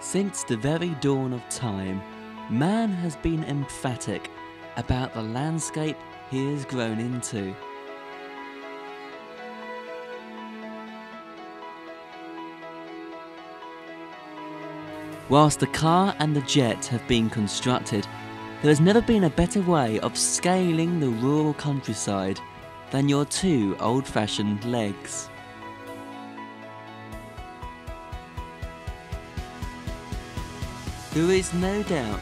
Since the very dawn of time, man has been emphatic about the landscape he has grown into. Whilst the car and the jet have been constructed, there has never been a better way of scaling the rural countryside than your two old-fashioned legs. There is no doubt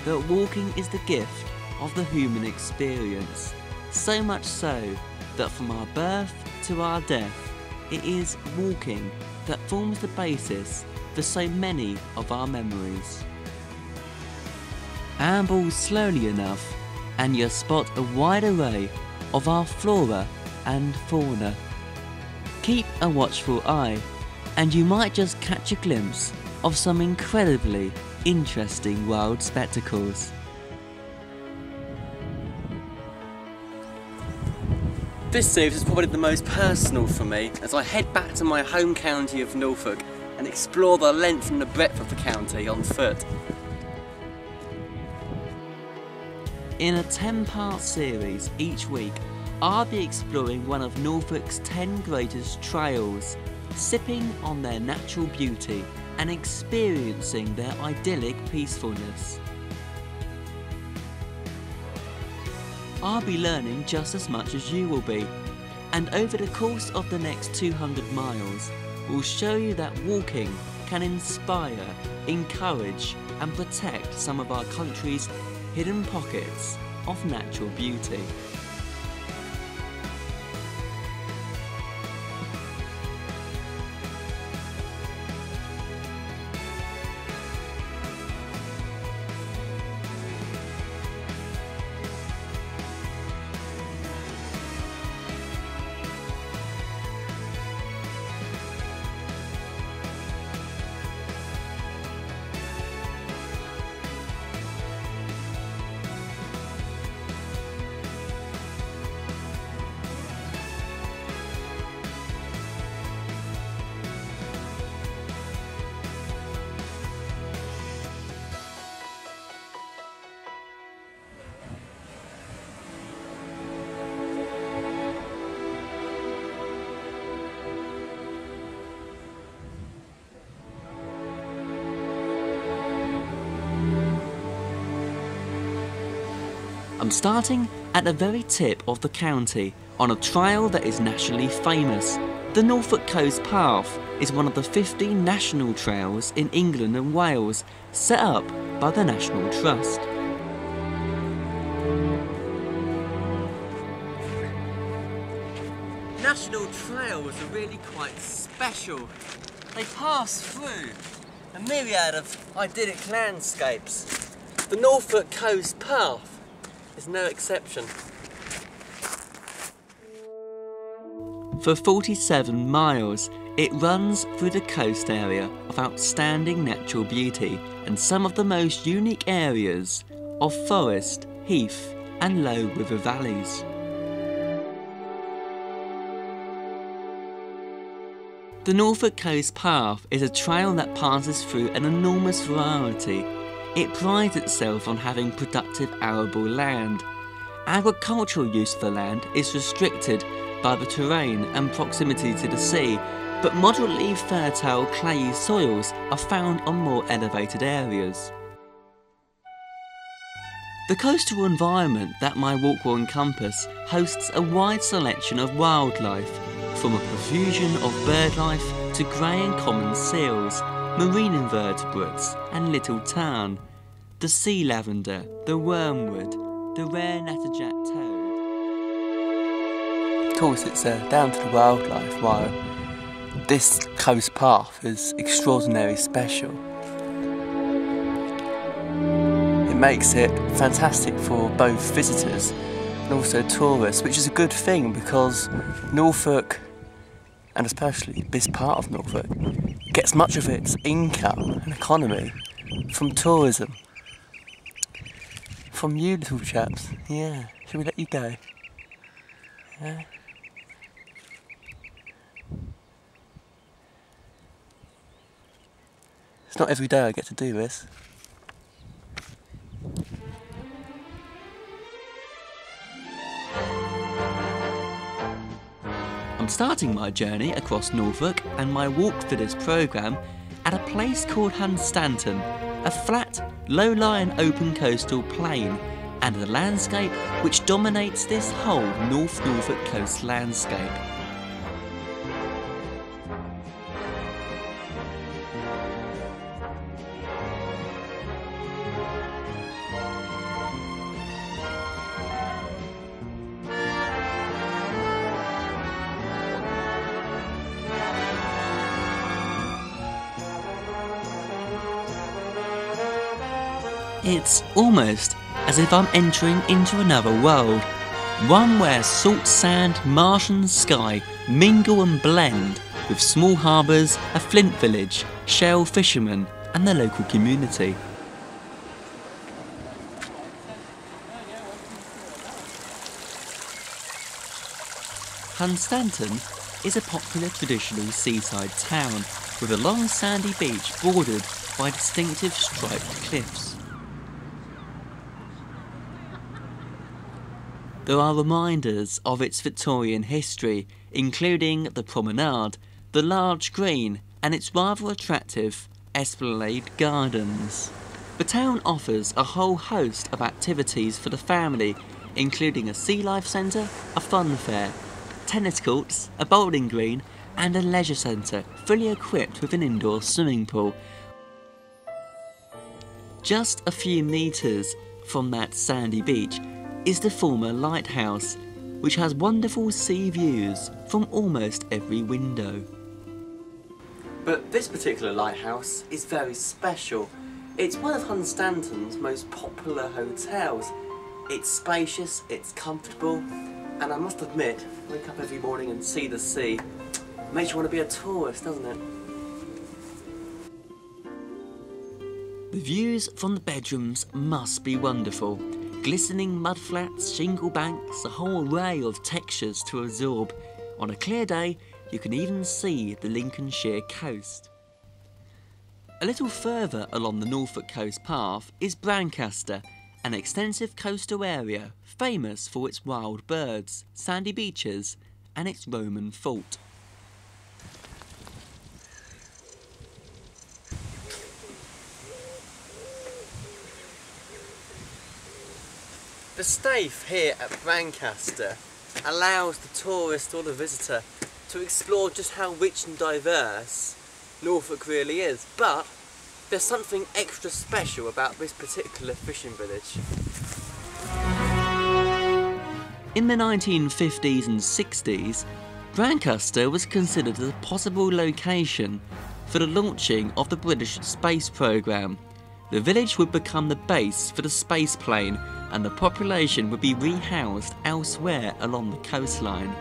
that walking is the gift of the human experience, so much so that from our birth to our death, it is walking that forms the basis for so many of our memories. Amble slowly enough and you'll spot a wide array of our flora and fauna. Keep a watchful eye and you might just catch a glimpse of some incredibly interesting wild spectacles. This series is probably the most personal for me as I head back to my home county of Norfolk and explore the length and the breadth of the county on foot. In a 10-part series each week, I'll be exploring one of Norfolk's 10 greatest trails, sipping on their natural beauty and experiencing their idyllic peacefulness. I'll be learning just as much as you will be, and over the course of the next 200 miles, we'll show you that walking can inspire, encourage and protect some of our country's hidden pockets of natural beauty. I'm starting at the very tip of the county on a trail that is nationally famous. The Norfolk Coast Path is one of the 15 national trails in England and Wales set up by the National Trust. National trails are really quite special. They pass through a myriad of idyllic landscapes. The Norfolk Coast Path is no exception. For 47 miles, it runs through the coast area of outstanding natural beauty and some of the most unique areas of forest, heath and low river valleys. The Norfolk Coast Path is a trail that passes through an enormous variety. It prides itself on having productive arable land. Agricultural use of the land is restricted by the terrain and proximity to the sea, but moderately fertile clayey soils are found on more elevated areas. The coastal environment that my walk will encompass hosts a wide selection of wildlife, from a profusion of birdlife to grey and common seals, marine invertebrates and little tern, the sea lavender, the wormwood, the rare natterjack toad. Of course it's down to the wildlife, while this coast path is extraordinarily special. It makes it fantastic for both visitors and also tourists, which is a good thing because Norfolk, and especially this part of Norfolk, gets much of its income and economy from tourism. From you little chaps, yeah. Shall we let you go? Yeah. It's not every day I get to do this. I'm starting my journey across Norfolk and my walk for this programme at a place called Hunstanton, a flat, low-lying open coastal plain and a landscape which dominates this whole North Norfolk coast landscape. It's almost as if I'm entering into another world, one where salt sand, marsh and sky mingle and blend with small harbours, a flint village, shell fishermen and the local community. Hunstanton is a popular traditional seaside town with a long sandy beach bordered by distinctive striped cliffs. There are reminders of its Victorian history, including the promenade, the large green and its rather attractive esplanade gardens. The town offers a whole host of activities for the family, including a sea life centre, a fun fair, tennis courts, a bowling green and a leisure centre fully equipped with an indoor swimming pool. Just a few metres from that sandy beach is the former lighthouse, which has wonderful sea views from almost every window. But this particular lighthouse is very special. It's one of Hunstanton's most popular hotels. It's spacious, it's comfortable, and I must admit, wake up every morning and see the sea. Makes you want to be a tourist, doesn't it? The views from the bedrooms must be wonderful. Glistening mudflats, shingle banks, a whole array of textures to absorb. On a clear day, you can even see the Lincolnshire coast. A little further along the Norfolk Coast Path is Brancaster, an extensive coastal area famous for its wild birds, sandy beaches and its Roman fort. The stave here at Brancaster allows the tourist or the visitor to explore just how rich and diverse Norfolk really is, but there's something extra special about this particular fishing village. In the 1950s and 60s, Brancaster was considered a possible location for the launching of the British space programme. The village would become the base for the space plane and the population would be rehoused elsewhere along the coastline.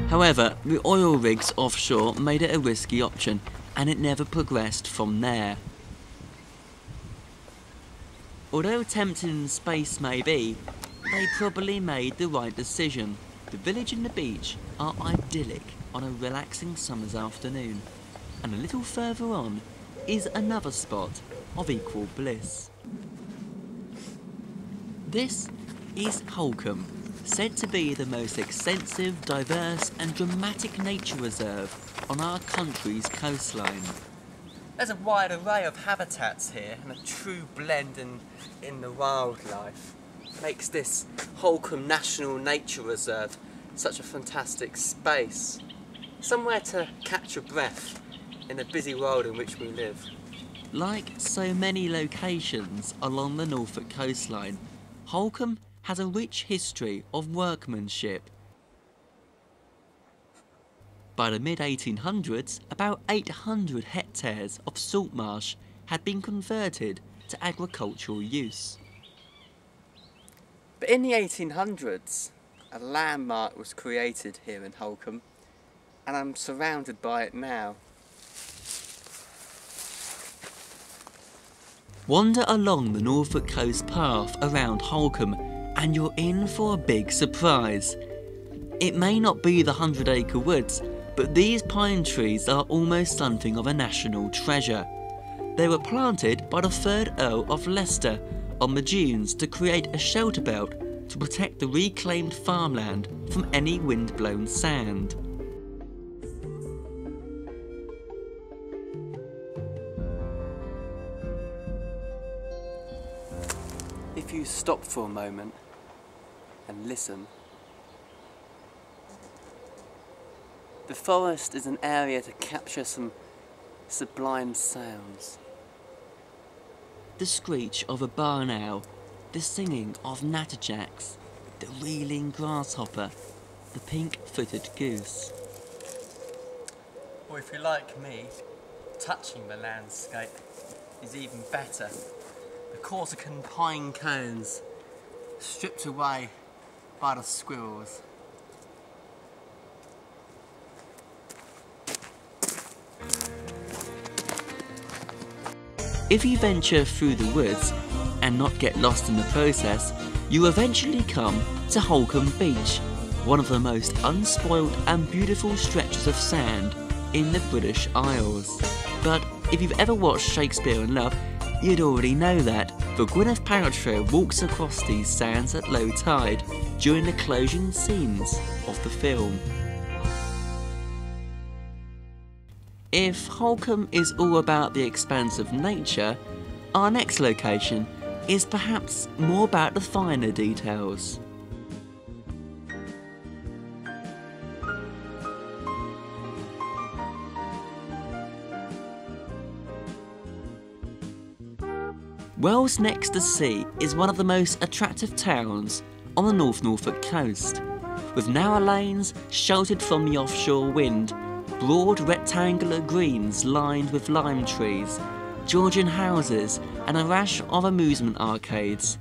However, the oil rigs offshore made it a risky option and it never progressed from there. Although tempting space may be, they probably made the right decision. The village and the beach are idyllic on a relaxing summer's afternoon. And a little further on is another spot of equal bliss. This is Holkham, said to be the most extensive, diverse and dramatic nature reserve on our country's coastline. There's a wide array of habitats here and a true blend in the wildlife. Makes this Holkham National Nature Reserve such a fantastic space. Somewhere to catch your breath in the busy world in which we live. Like so many locations along the Norfolk coastline, Holkham has a rich history of workmanship. By the mid-1800s, about 800 hectares of salt marsh had been converted to agricultural use. But in the 1800s, a landmark was created here in Holkham, and I'm surrounded by it now. Wander along the Norfolk Coast Path around Holkham and you're in for a big surprise. It may not be the 100-acre woods, but these pine trees are almost something of a national treasure. They were planted by the 3rd Earl of Leicester on the dunes to create a shelter belt to protect the reclaimed farmland from any wind-blown sand. If you stop for a moment and listen, the forest is an area to capture some sublime sounds. The screech of a barn owl, the singing of natterjacks, the reeling grasshopper, the pink-footed goose. Or if you're like me, touching the landscape is even better. The Corsican pine cones, stripped away by the squirrels. If you venture through the woods and not get lost in the process, you eventually come to Holkham Beach, one of the most unspoilt and beautiful stretches of sand in the British Isles. But if you've ever watched Shakespeare in Love, you'd already know that, for Gwyneth Paltrow walks across these sands at low tide during the closing scenes of the film. If Holkham is all about the expanse of nature, our next location is perhaps more about the finer details. Cley-next-the-Sea is one of the most attractive towns on the North Norfolk coast, with narrow lanes sheltered from the offshore wind, broad rectangular greens lined with lime trees, Georgian houses and a rash of amusement arcades.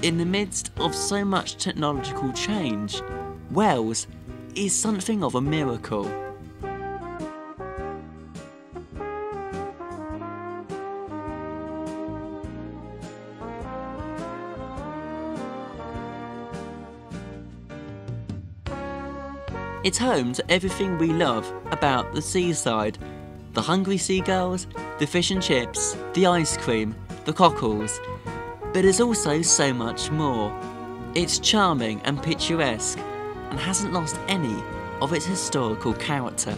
In the midst of so much technological change, Wells is something of a miracle. It's home to everything we love about the seaside. The hungry seagulls, the fish and chips, the ice cream, the cockles. But there's also so much more. It's charming and picturesque and hasn't lost any of its historical character.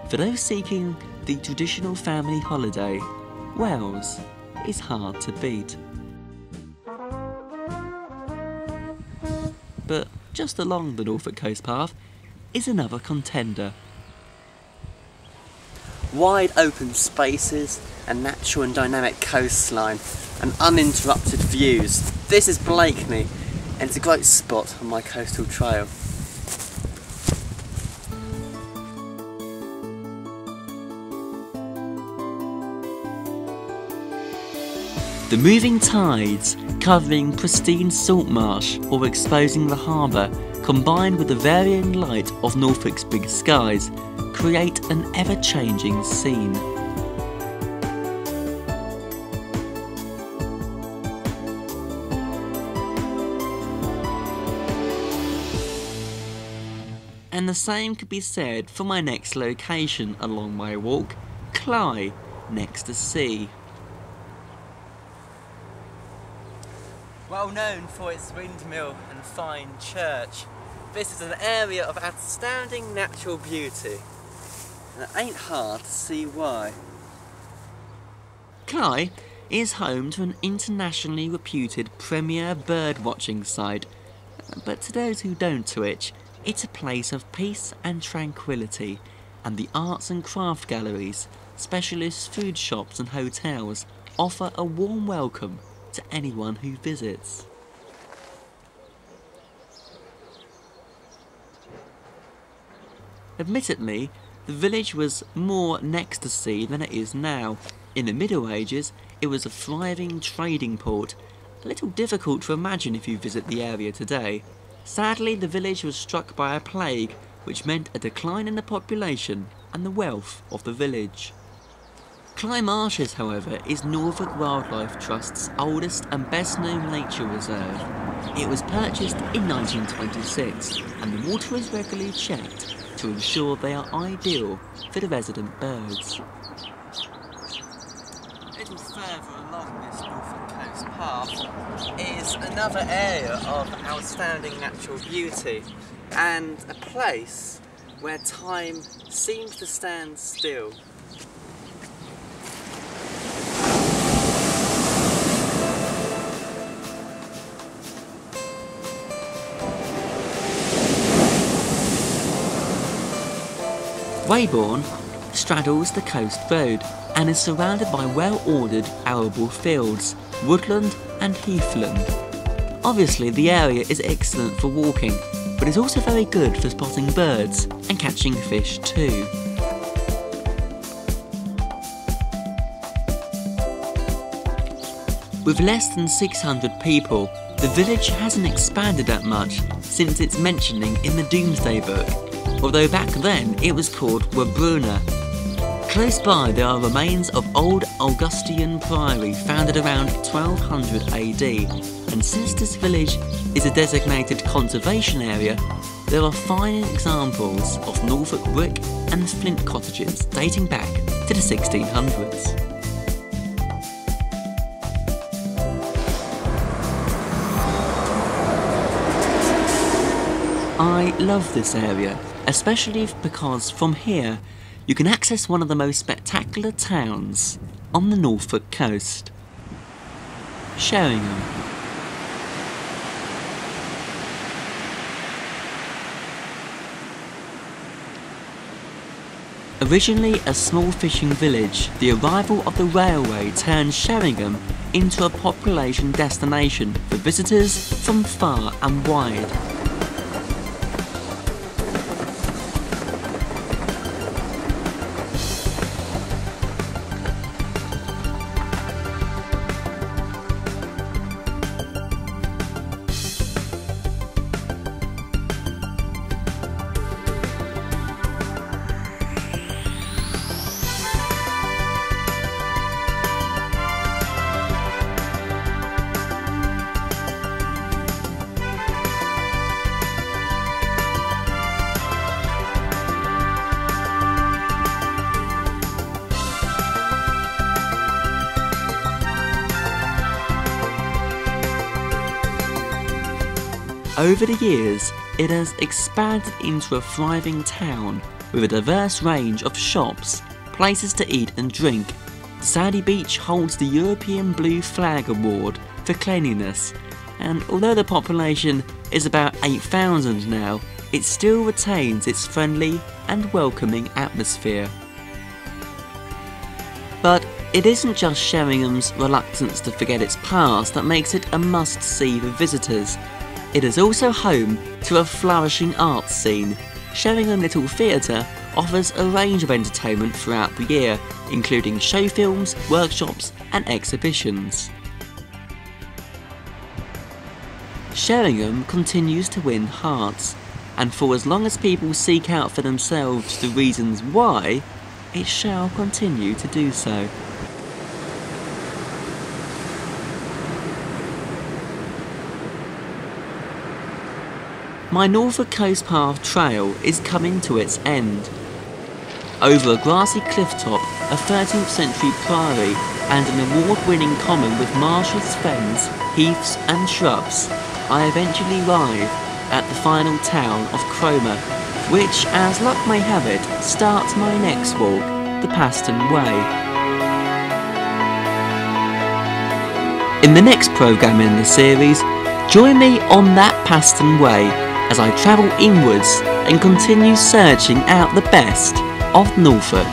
For those seeking the traditional family holiday, Wells is hard to beat. But just along the Norfolk Coast Path is another contender. Wide open spaces, a natural and dynamic coastline, and uninterrupted views. This is Blakeney, and it's a great spot on my coastal trail. The moving tides, covering pristine salt marsh or exposing the harbour, combined with the varying light of Norfolk's big skies, create an ever-changing scene. And the same could be said for my next location along my walk, Cley-next-the-Sea. Well known for its windmill and fine church, this is an area of outstanding natural beauty, and it ain't hard to see why. Cley is home to an internationally reputed premier bird-watching site, but to those who don't twitch, it's a place of peace and tranquility, and the arts and craft galleries, specialist food shops and hotels offer a warm welcome to anyone who visits. Admittedly, the village was more next to sea than it is now. In the Middle Ages, it was a thriving trading port, a little difficult to imagine if you visit the area today. Sadly, the village was struck by a plague, which meant a decline in the population and the wealth of the village. Cley Marshes, however, is Norfolk Wildlife Trust's oldest and best known nature reserve. It was purchased in 1926 and the water is regularly checked to ensure they are ideal for the resident birds. A little further along this Norfolk Coast Path is another area of outstanding natural beauty and a place where time seems to stand still. Waybourne straddles the coast road and is surrounded by well-ordered arable fields, woodland and heathland. Obviously the area is excellent for walking, but is also very good for spotting birds and catching fish too. With less than 600 people, the village hasn't expanded that much since its mentioning in the Domesday Book, although back then it was called Waybourne. Close by there are remains of old Augustan priory founded around 1200 AD, and since this village is a designated conservation area, there are fine examples of Norfolk brick and flint cottages dating back to the 1600s. I love this area, especially because from here you can access one of the most spectacular towns on the Norfolk coast, Sheringham. Originally a small fishing village, the arrival of the railway turned Sheringham into a population destination for visitors from far and wide. Over the years, it has expanded into a thriving town with a diverse range of shops, places to eat and drink. The sandy beach holds the European Blue Flag Award for cleanliness, and although the population is about 8,000 now, it still retains its friendly and welcoming atmosphere. But it isn't just Sheringham's reluctance to forget its past that makes it a must-see for visitors. It is also home to a flourishing arts scene. Sheringham Little Theatre offers a range of entertainment throughout the year, including show films, workshops and exhibitions. Sheringham continues to win hearts, and for as long as people seek out for themselves the reasons why, it shall continue to do so. My Norfolk Coast Path trail is coming to its end. Over a grassy cliff top, a 13th century priory and an award-winning common with marshes, fens, heaths and shrubs, I eventually arrive at the final town of Cromer, which, as luck may have it, starts my next walk, the Paston Way. In the next programme in the series, join me on that Paston Way as I travel inwards and continue searching out the best of Norfolk.